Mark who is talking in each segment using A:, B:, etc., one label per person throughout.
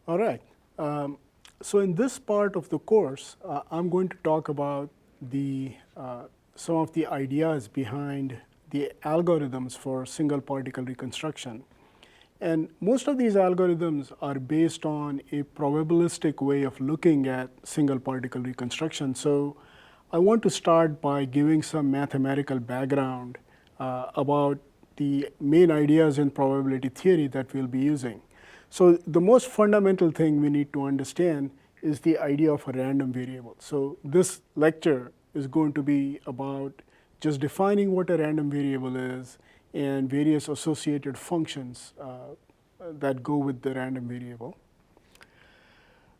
A: All right. So in this part of the course, I'm going to talk about some of the ideas behind the algorithms for single particle reconstruction. And most of these algorithms are based on a probabilistic way of looking at single particle reconstruction. So I want to start by giving some mathematical background about the main ideas in probability theory that we'll be using. So the most fundamental thing we need to understand is the idea of a random variable. So this lecture is going to be about just defining what a random variable is and various associated functions that go with the random variable.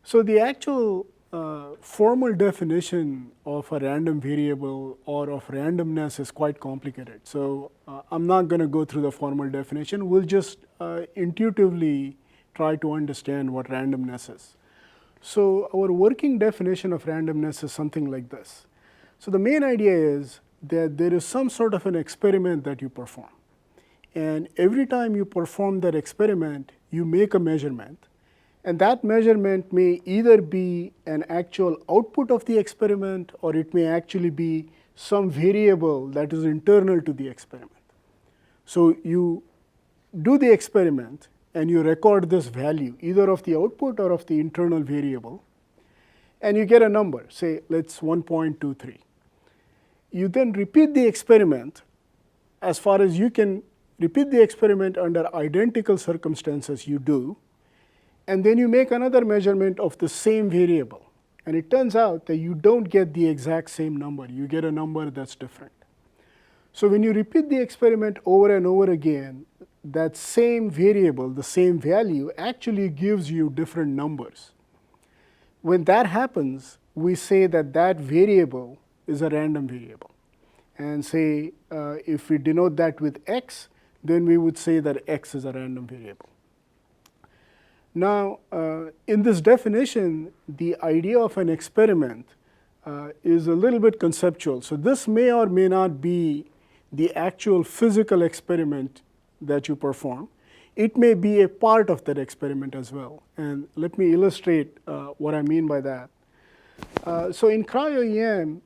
A: So the actual formal definition of a random variable or of randomness is quite complicated. So I'm not going to go through the formal definition. We'll just intuitively try to understand what randomness is. So our working definition of randomness is something like this. So the main idea is that there is some sort of an experiment that you perform. And every time you perform that experiment, you make a measurement. And that measurement may either be an actual output of the experiment, or it may actually be some variable that is internal to the experiment. So you do the experiment, and you record this value, either of the output or of the internal variable, and you get a number, say let's 1.23. You then repeat the experiment as far as you can repeat the experiment under identical circumstances you do, and then you make another measurement of the same variable. And it turns out that you don't get the exact same number, you get a number that's different. So when you repeat the experiment over and over again, that same variable, the same value, actually gives you different numbers. When that happens, we say that that variable is a random variable. And say if we denote that with x, then we would say that x is a random variable. Now, in this definition, the idea of an experiment is a little bit conceptual. So this may or may not be the actual physical experiment that you perform. It may be a part of that experiment as well. And let me illustrate what I mean by that. So in CryoEM,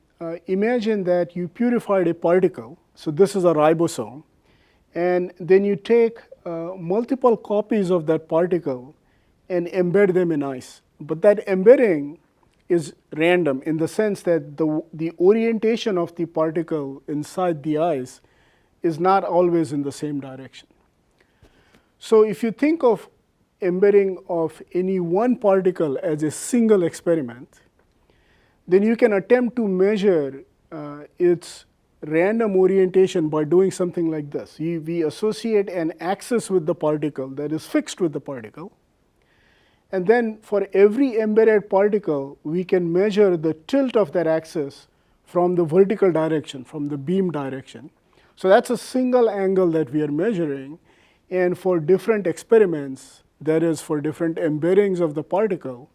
A: imagine that you purified a particle. So this is a ribosome. And then you take multiple copies of that particle and embed them in ice. But that embedding is random in the sense that the orientation of the particle inside the ice is not always in the same direction. So if you think of embedding of any one particle as a single experiment, then you can attempt to measure its random orientation by doing something like this. We associate an axis with the particle that is fixed with the particle. And then for every embedded particle, we can measure the tilt of that axis from the vertical direction, from the beam direction. So that's a single angle that we are measuring. And for different experiments, that is for different embeddings of the particle,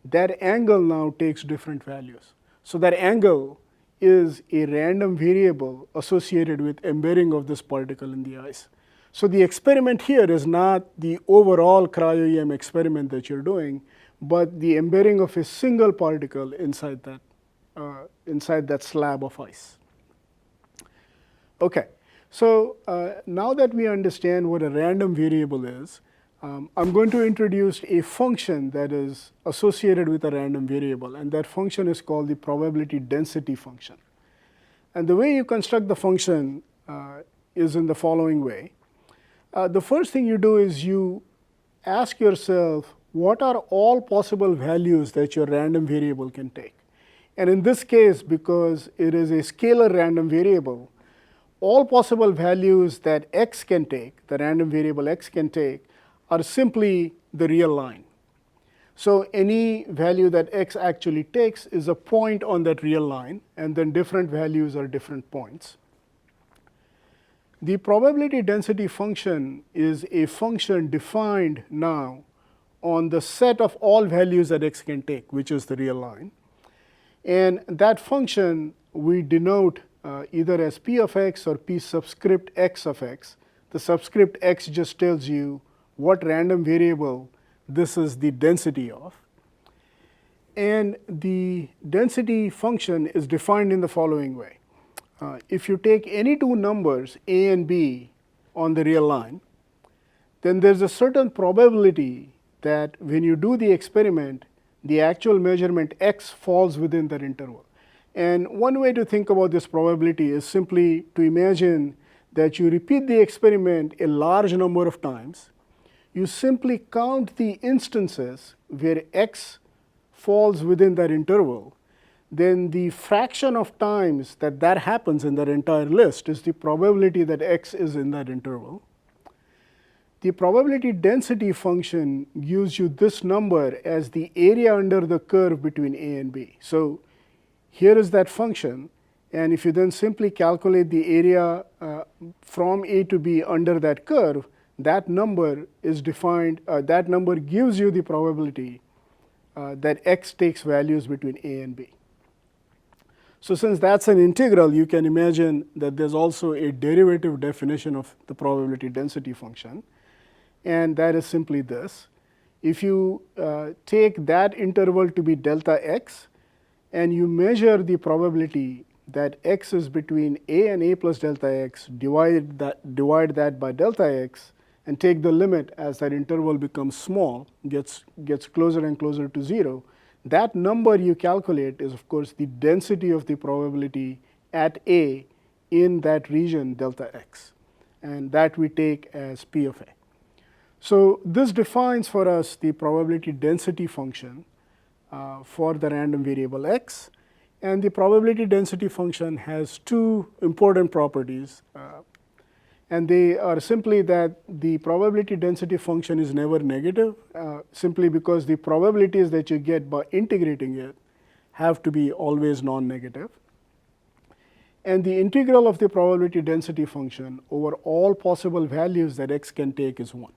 A: that angle now takes different values. So that angle is a random variable associated with embedding of this particle in the ice. So the experiment here is not the overall CryoEM experiment that you're doing, but the embedding of a single particle inside that slab of ice. Okay, so now that we understand what a random variable is, I'm going to introduce a function that is associated with a random variable, and that function is called the probability density function. And the way you construct the function is in the following way. The first thing you do is you ask yourself, what are all possible values that your random variable can take? And in this case, because it is a scalar random variable, all possible values that x can take, the random variable x can take, are simply the real line. So any value that x actually takes is a point on that real line, and then different values are different points. The probability density function is a function defined now on the set of all values that x can take, which is the real line. And that function we denote either as p of x or p subscript x of x. The subscript x just tells you what random variable this is the density of. And the density function is defined in the following way. If you take any two numbers, a and b, on the real line, then there's a certain probability that when you do the experiment, the actual measurement x falls within that interval. And one way to think about this probability is simply to imagine that you repeat the experiment a large number of times. You simply count the instances where x falls within that interval. Then the fraction of times that that happens in that entire list is the probability that x is in that interval. The probability density function gives you this number as the area under the curve between a and b. So here is that function, and if you then simply calculate the area from a to b under that curve, that number is defined, that number gives you the probability that x takes values between a and b. So since that's an integral, you can imagine that there's also a derivative definition of the probability density function, and that is simply this. If you take that interval to be delta x, and you measure the probability that x is between a and a plus delta x, divide that by delta x, and take the limit as that interval becomes small, gets closer and closer to 0, that number you calculate is, of course, the density of the probability at a in that region delta x, and that we take as p of a. So this defines for us the probability density function for the random variable x, and the probability density function has two important properties, and they are simply that the probability density function is never negative, simply because the probabilities that you get by integrating it have to be always non-negative. And the integral of the probability density function over all possible values that x can take is 1.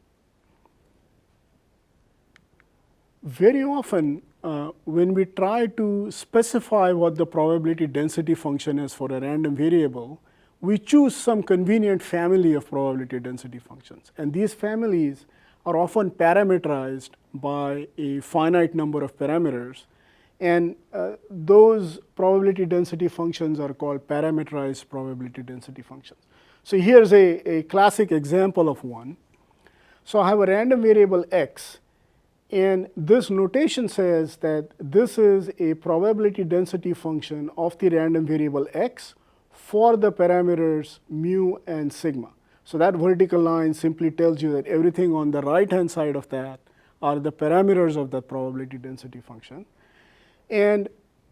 A: Very often, when we try to specify what the probability density function is for a random variable, we choose some convenient family of probability density functions. And these families are often parameterized by a finite number of parameters. And those probability density functions are called parameterized probability density functions. So here's a classic example of one. So I have a random variable x, and this notation says that this is a probability density function of the random variable x for the parameters mu and sigma. So that vertical line simply tells you that everything on the right-hand side of that are the parameters of that probability density function. And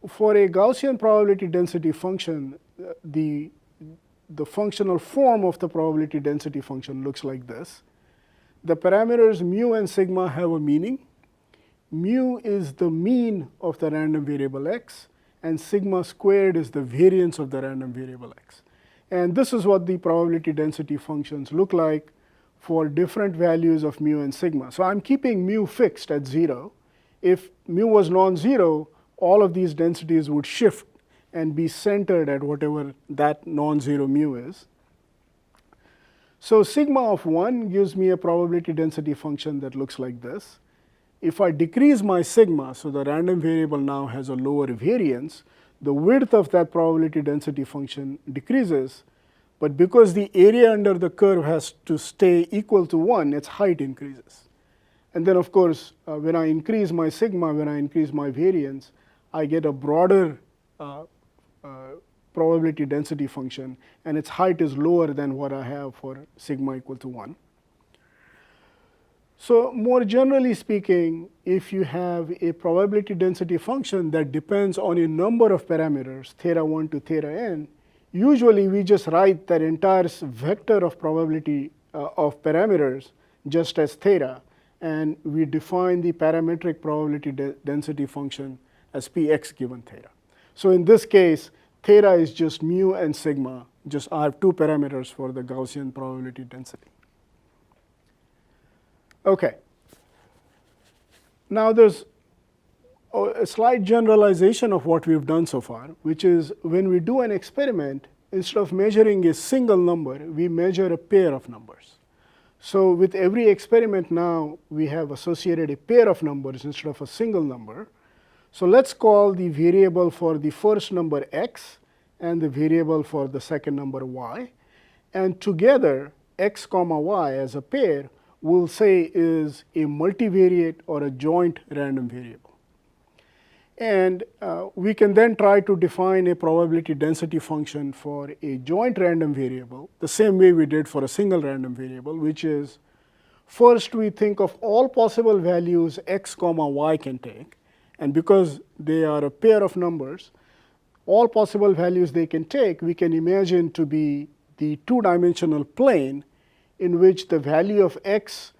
A: for a Gaussian probability density function, the functional form of the probability density function looks like this. The parameters mu and sigma have a meaning. Mu is the mean of the random variable x, and sigma squared is the variance of the random variable x. And this is what the probability density functions look like for different values of mu and sigma. So I'm keeping mu fixed at 0. If mu was non-zero, all of these densities would shift and be centered at whatever that non-zero mu is. So sigma of 1 gives me a probability density function that looks like this. If I decrease my sigma, so the random variable now has a lower variance, the width of that probability density function decreases, but because the area under the curve has to stay equal to 1, its height increases. And then, of course, when I increase my sigma, when I increase my variance, I get a broader probability density function, and its height is lower than what I have for sigma equal to 1. So more generally speaking, if you have a probability density function that depends on a number of parameters, theta 1 to theta n, usually we just write that entire vector of probability of parameters just as theta, and we define the parametric probability density function as px given theta. So in this case, theta is just mu and sigma, just I have two parameters for the Gaussian probability density. Okay. Now there's a slight generalization of what we've done so far, which is when we do an experiment, instead of measuring a single number, we measure a pair of numbers. So with every experiment now, we have associated a pair of numbers instead of a single number. So let's call the variable for the first number x and the variable for the second number y. And together, x comma y as a pair we'll say is a multivariate or a joint random variable. And we can then try to define a probability density function for a joint random variable the same way we did for a single random variable, which is first we think of all possible values x comma y can take. And because they are a pair of numbers, all possible values they can take, we can imagine to be the two-dimensional plane in which the value of x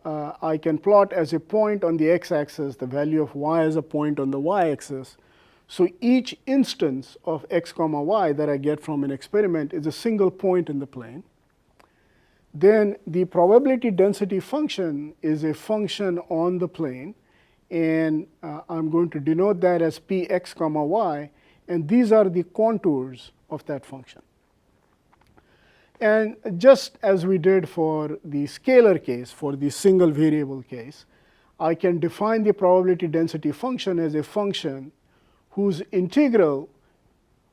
A: I can plot as a point on the x-axis, the value of y as a point on the y-axis. So each instance of x comma y that I get from an experiment is a single point in the plane. Then the probability density function is a function on the plane. And I'm going to denote that as px comma y. And these are the contours of that function. And just as we did for the scalar case, for the single variable case, I can define the probability density function as a function whose integral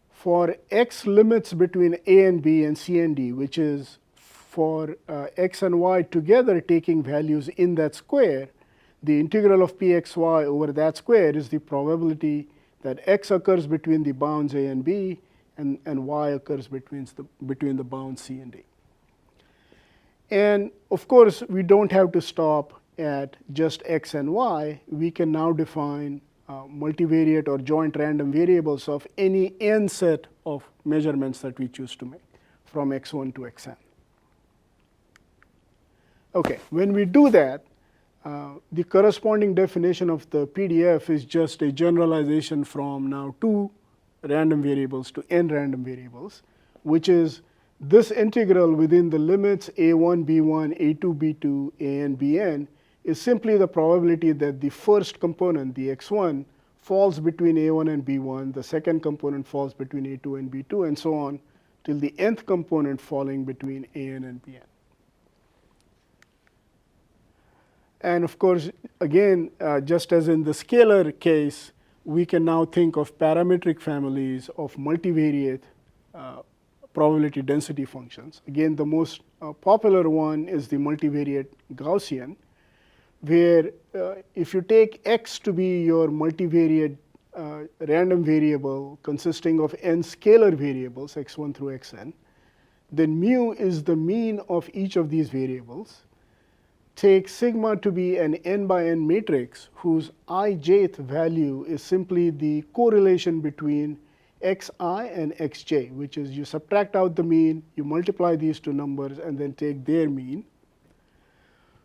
A: for x limits between a and b and c and d, which is for x and y together taking values in that square, the integral of pxy over that square is the probability that x occurs between the bounds a and b, and y occurs between the bounds c and d. And of course, we don't have to stop at just x and y. We can now define multivariate or joint random variables of any n set of measurements that we choose to make from x1 to xn. Okay, when we do that, the corresponding definition of the PDF is just a generalization from now 2 random variables to n random variables, which is this integral within the limits a1, b1, a2, b2, an, bn is simply the probability that the first component, the x1, falls between a1 and b1, the second component falls between a2 and b2, and so on, till the nth component falling between an and bn. And of course, again, just as in the scalar case, we can now think of parametric families of multivariate probability density functions. Again, the most popular one is the multivariate Gaussian, where if you take x to be your multivariate random variable consisting of n scalar variables, x1 through xn, then mu is the mean of each of these variables. Take sigma to be an n by n matrix whose ijth value is simply the correlation between xi and xj, which is you subtract out the mean, you multiply these two numbers, and then take their mean.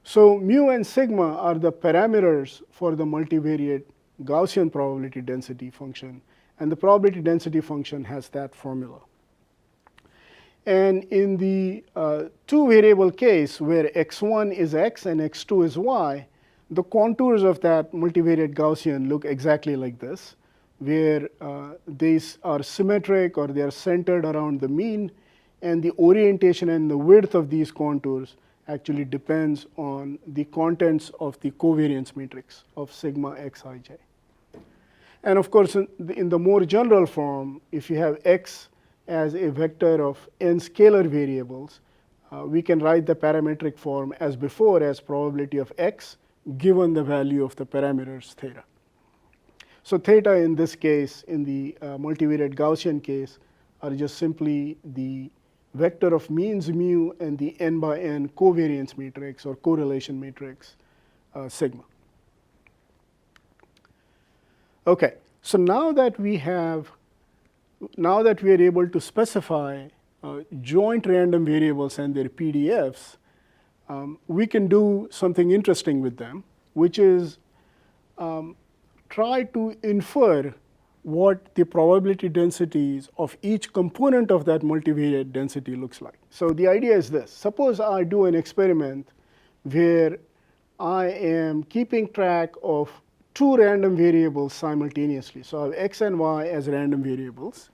A: So mu and sigma are the parameters for the multivariate Gaussian probability density function, and the probability density function has that formula. And in the two-variable case where x1 is x and x2 is y, the contours of that multivariate Gaussian look exactly like this, where these are symmetric or they are centered around the mean, and the orientation and the width of these contours actually depends on the contents of the covariance matrix of sigma xij. And of course, in the more general form, if you have x as a vector of n scalar variables, we can write the parametric form as before as probability of x given the value of the parameters theta. So theta in this case, in the multivariate Gaussian case, are just simply the vector of means mu and the n by n covariance matrix or correlation matrix sigma. Okay, so now that we are able to specify joint random variables and their PDFs, we can do something interesting with them, which is try to infer what the probability densities of each component of that multivariate density looks like. So the idea is this. Suppose I do an experiment where I am keeping track of two random variables simultaneously. So I have x and y as random variables.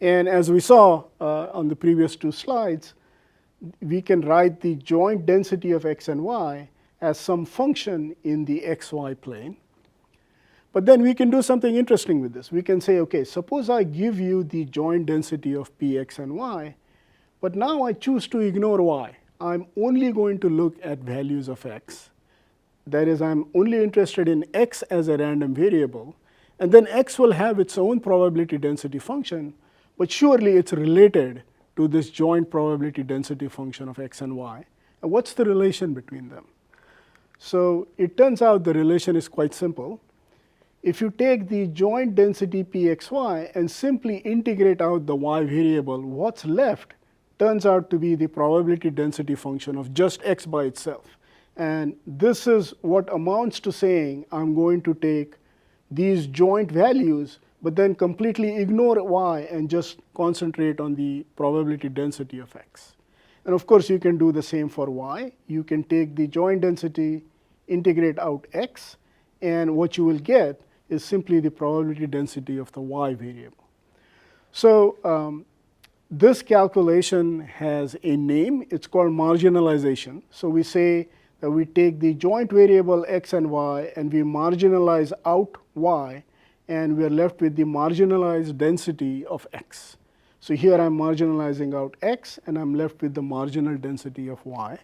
A: And as we saw on the previous two slides, we can write the joint density of x and y as some function in the xy plane. But then we can do something interesting with this. We can say, okay, suppose I give you the joint density of px and y, but now I choose to ignore y. I'm only going to look at values of x. That is, I'm only interested in x as a random variable, and then x will have its own probability density function, but surely it's related to this joint probability density function of x and y. And what's the relation between them? So it turns out the relation is quite simple. If you take the joint density pxy and simply integrate out the y variable, what's left turns out to be the probability density function of just x by itself. And this is what amounts to saying I'm going to take these joint values, but then completely ignore y and just concentrate on the probability density of x. And of course, you can do the same for y. You can take the joint density, integrate out x, and what you will get is simply the probability density of the y variable. So this calculation has a name. It's called marginalization. So we say that we take the joint variable x and y and we marginalize out y, and we are left with the marginalized density of x. So here I'm marginalizing out x, and I'm left with the marginal density of y.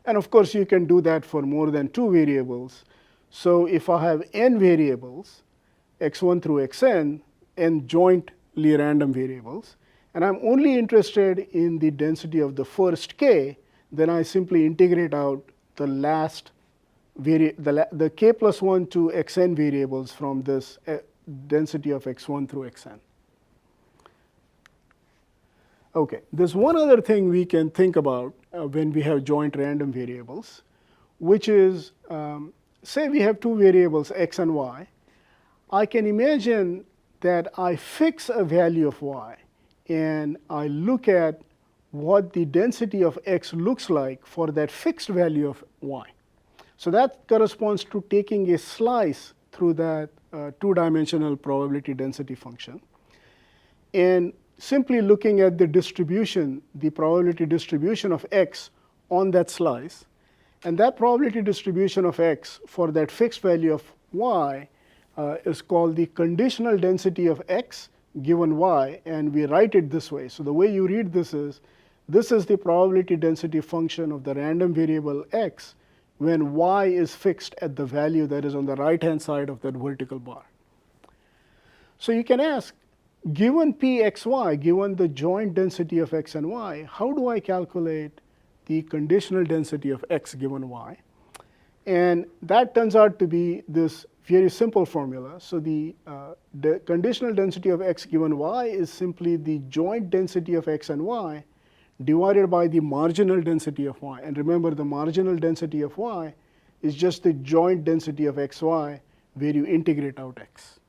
A: And of course, you can do that for more than two variables. So if I have n variables, x1 through xn, n jointly random variables, and I'm only interested in the density of the first k, then I simply integrate out the last the k plus 1 to xn variables from this density of x1 through xn. Okay, there's one other thing we can think about when we have joint random variables, which is, say we have two variables, x and y. I can imagine that I fix a value of y, and I look at what the density of x looks like for that fixed value of y. So that corresponds to taking a slice through that two-dimensional probability density function, and simply looking at the distribution, the probability distribution of x on that slice. And that probability distribution of x for that fixed value of y is called the conditional density of x given y, and we write it this way. So the way you read this is the probability density function of the random variable x when y is fixed at the value that is on the right-hand side of that vertical bar. So you can ask, given pxy, given the joint density of x and y, how do I calculate the conditional density of x given y? And that turns out to be this very simple formula. So the conditional density of x given y is simply the joint density of x and y divided by the marginal density of y. And remember, the marginal density of y is just the joint density of xy where you integrate out x.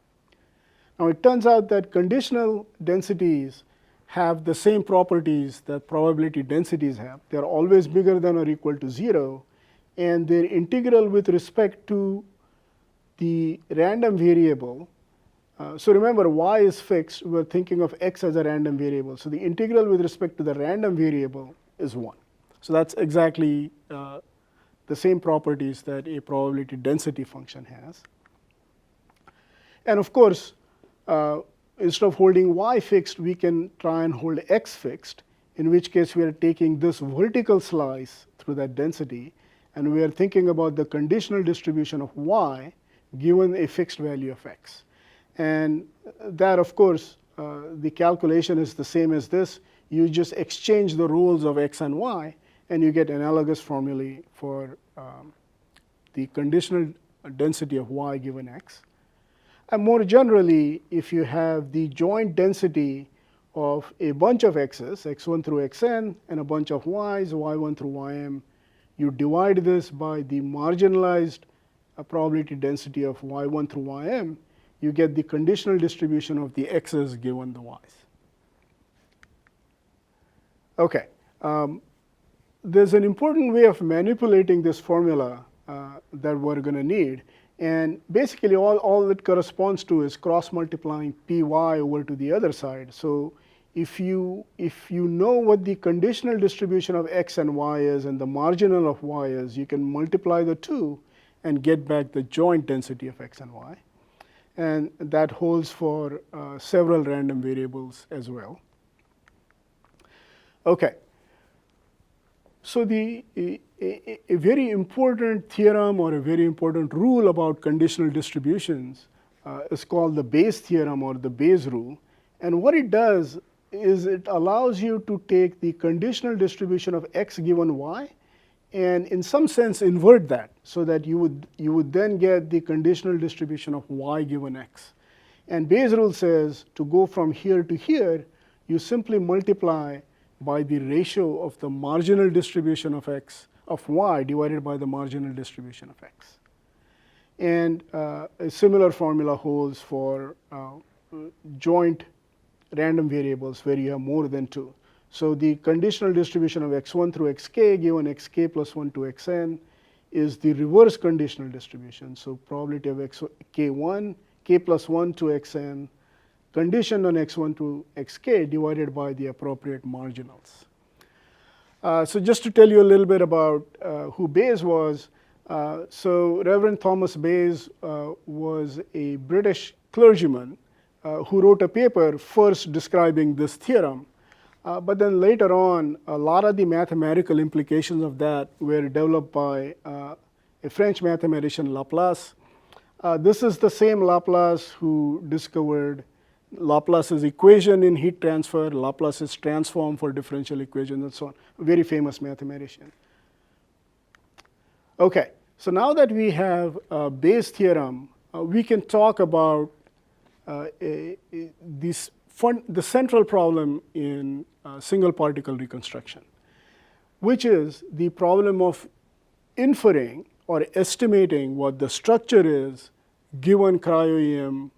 A: Now it turns out that conditional densities have the same properties that probability densities have. They are always bigger than or equal to 0, and their integral with respect to the random variable. So remember, y is fixed. We're thinking of x as a random variable. So the integral with respect to the random variable is 1. So that's exactly the same properties that a probability density function has. And of course, instead of holding y fixed, we can try and hold x fixed, in which case we are taking this vertical slice through that density, and we are thinking about the conditional distribution of y given a fixed value of x. And that, of course, the calculation is the same as this. You just exchange the roles of x and y, and you get analogous formulae for the conditional density of y given x. And more generally, if you have the joint density of a bunch of x's, x1 through xn, and a bunch of y's, y1 through ym, you divide this by the marginalized probability density of y1 through ym, you get the conditional distribution of the x's given the y's. Okay. There's an important way of manipulating this formula that we're going to need. And basically, all it corresponds to is cross-multiplying py over to the other side. So if you know what the conditional distribution of x and y is and the marginal of y is, you can multiply the two and get back the joint density of x and y. And that holds for several random variables as well. Okay. So a very important theorem or a very important rule about conditional distributions is called the Bayes theorem or the Bayes rule. And what it does is it allows you to take the conditional distribution of x given y and in some sense invert that, so that you would then get the conditional distribution of y given x. And Bayes' rule says to go from here to here, you simply multiply by the ratio of the marginal distribution of x of y divided by the marginal distribution of x. And a similar formula holds for joint random variables where you have more than two. So the conditional distribution of x1 through xk given xk plus 1 to xn is the reverse conditional distribution. So probability of k1, k plus 1 to xn, conditioned on x1 to xk divided by the appropriate marginals. So just to tell you a little bit about who Bayes was, so Reverend Thomas Bayes was a British clergyman who wrote a paper first describing this theorem. But then later on, a lot of the mathematical implications of that were developed by a French mathematician, Laplace. This is the same Laplace who discovered Laplace's equation in heat transfer, Laplace's transform for differential equations, and so on. A very famous mathematician. Okay, so now that we have Bayes' theorem, we can talk about the central problem in single particle reconstruction, which is the problem of inferring or estimating what the structure is given cryo-EM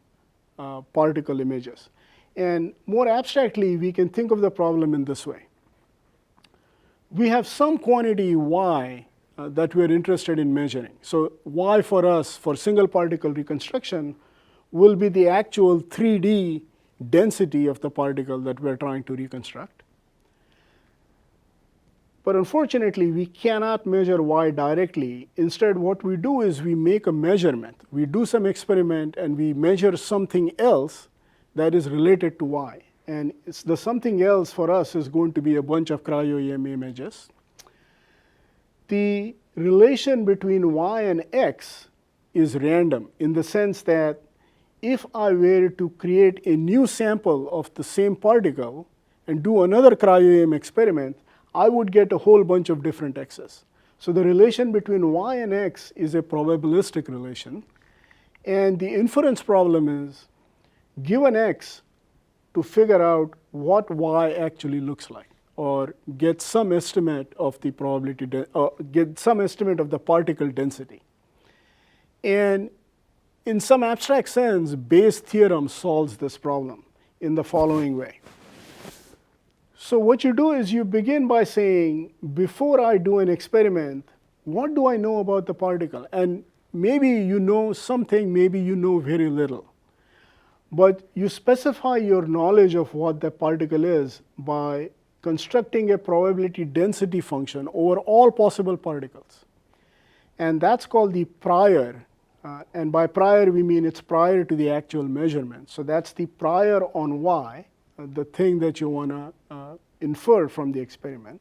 A: particle images. And more abstractly, we can think of the problem in this way. We have some quantity y that we are interested in measuring. So y for us, for single particle reconstruction, will be the actual 3D density of the particle that we are trying to reconstruct. But unfortunately, we cannot measure y directly. Instead, what we do is we make a measurement. We do some experiment and we measure something else that is related to y. And the something else for us is going to be a bunch of cryo-EM images. The relation between y and x is random in the sense that if I were to create a new sample of the same particle and do another cryo-EM experiment, I would get a whole bunch of different x's. So the relation between y and x is a probabilistic relation. And the inference problem is, given x, to figure out what y actually looks like, or get some estimate of the probability, or get some estimate of the particle density. And in some abstract sense, Bayes' theorem solves this problem in the following way. So what you do is you begin by saying, before I do an experiment, what do I know about the particle? And maybe you know something, maybe you know very little. But you specify your knowledge of what the particle is by constructing a probability density function over all possible particles. And that's called the prior. And by prior, we mean it's prior to the actual measurement. So that's the prior on y, the thing that you want to infer from the experiment.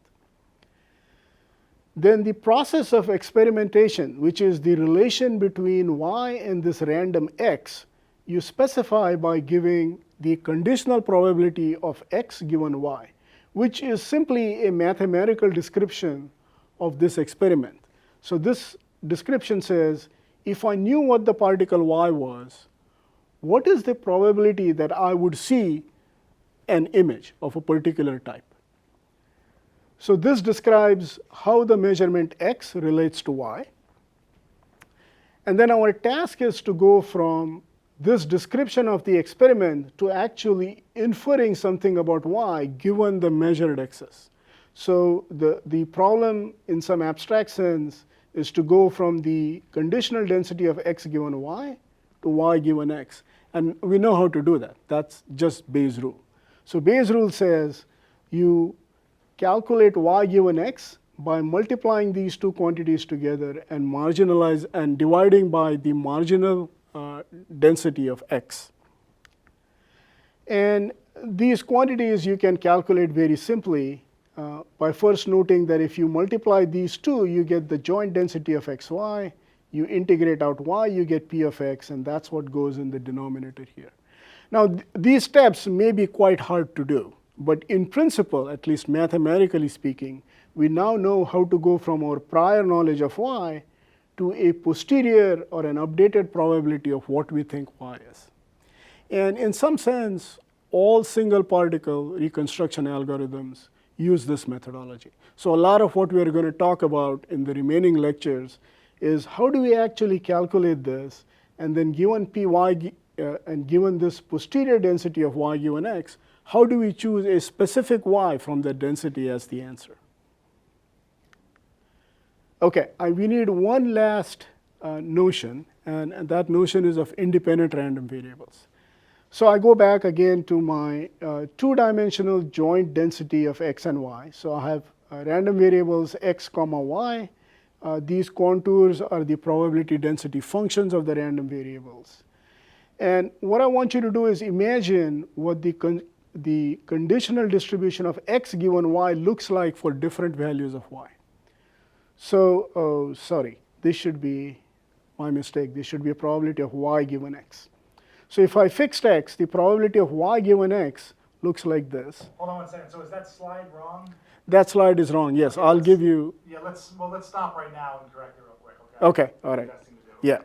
A: Then the process of experimentation, which is the relation between y and this random x, you specify by giving the conditional probability of x given y, which is simply a mathematical description of this experiment. So this description says, if I knew what the particle y was, what is the probability that I would see an image of a particular type? So this describes how the measurement x relates to y. And then our task is to go from this description of the experiment to actually inferring something about y given the measured x's. So the problem in some abstract sense is to go from the conditional density of x given y to y given x. And we know how to do that. That's just Bayes' rule. So Bayes' rule says you calculate y given x by multiplying these two quantities together and marginalize and dividing by the marginal density of x. And these quantities you can calculate very simply by first noting that if you multiply these two, you get the joint density of xy. You integrate out y, you get p of x, and that's what goes in the denominator here. Now, these steps may be quite hard to do, but in principle, at least mathematically speaking, we now know how to go from our prior knowledge of y to a posterior or an updated probability of what we think y is. And in some sense, all single particle reconstruction algorithms use this methodology. So a lot of what we are going to talk about in the remaining lectures is how do we actually calculate this, and then given py and given this posterior density of y given x, how do we choose a specific y from that density as the answer? Okay, we need one last notion, and that notion is of independent random variables. So I go back again to my two-dimensional joint density of x and y. So I have random variables x comma y. These contours are the probability density functions of the random variables. And what I want you to do is imagine what the conditional distribution of x given y looks like for different values of y. So, sorry, this should be my mistake. This should be a probability of y given x. So if I fixed x, the probability of y given x looks like this.
B: Hold on one second. So is that slide wrong?
A: That slide is wrong. Yes, okay, I'll give you.
B: Yeah, let's stop right now and correct it real quick.
A: Okay, all right. Yeah.